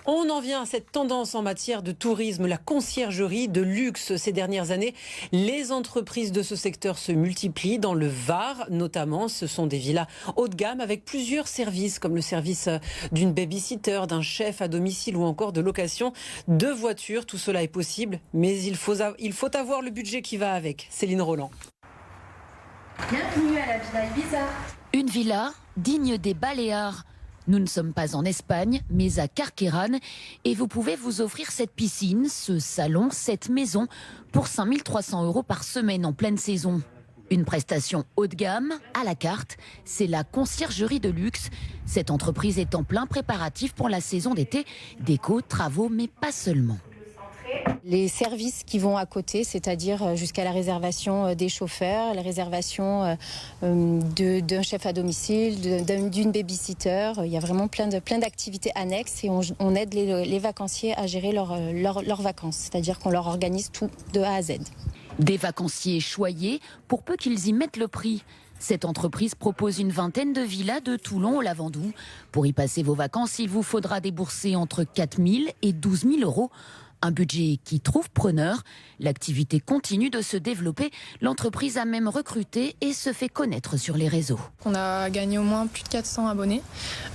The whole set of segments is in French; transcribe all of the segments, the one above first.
On en vient à cette tendance en matière de tourisme, la conciergerie de luxe. Ces dernières années, les entreprises de ce secteur se multiplient. Dans le Var, notamment, ce sont des villas haut de gamme avec plusieurs services, comme le service d'une baby-sitter, d'un chef à domicile ou encore de location de voitures. Tout cela est possible, mais il faut avoir le budget qui va avec. Céline Roland. Bienvenue à la Villa Ibiza. Une villa digne des Baléares. Nous ne sommes pas en Espagne, mais à Carqueiranne. Et vous pouvez vous offrir cette piscine, ce salon, cette maison pour 5 300 € par semaine en pleine saison. Une prestation haut de gamme, à la carte, c'est la conciergerie de luxe. Cette entreprise est en plein préparatif pour la saison d'été. Déco, travaux, mais pas seulement. Les services qui vont à côté, c'est-à-dire jusqu'à la réservation des chauffeurs, la réservation d'un chef à domicile, d'une baby-sitter. Il y a vraiment plein d'activités annexes et on aide les vacanciers à gérer leurs vacances. C'est-à-dire qu'on leur organise tout de A à Z. Des vacanciers choyés pour peu qu'ils y mettent le prix. Cette entreprise propose une vingtaine de villas de Toulon au Lavandou. Pour y passer vos vacances, il vous faudra débourser entre 4 000 et 12 000 €. Un budget qui trouve preneur. L'activité continue de se développer. L'entreprise a même recruté et se fait connaître sur les réseaux. On a gagné au moins plus de 400 abonnés.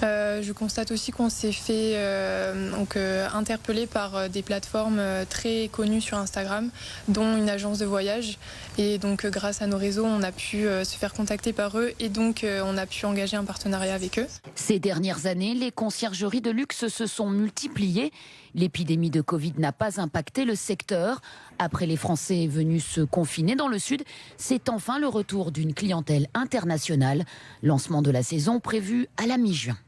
Je constate aussi qu'on s'est fait interpeller par des plateformes très connues sur Instagram, dont une agence de voyage. Et donc grâce à nos réseaux, on a pu se faire contacter par eux et donc on a pu engager un partenariat avec eux. Ces dernières années, les conciergeries de luxe se sont multipliées. L'épidémie de Covid n'a pas impacté le secteur. Après les Français venus se confiner dans le sud, c'est enfin le retour d'une clientèle internationale. Lancement de la saison prévu à la mi-juin.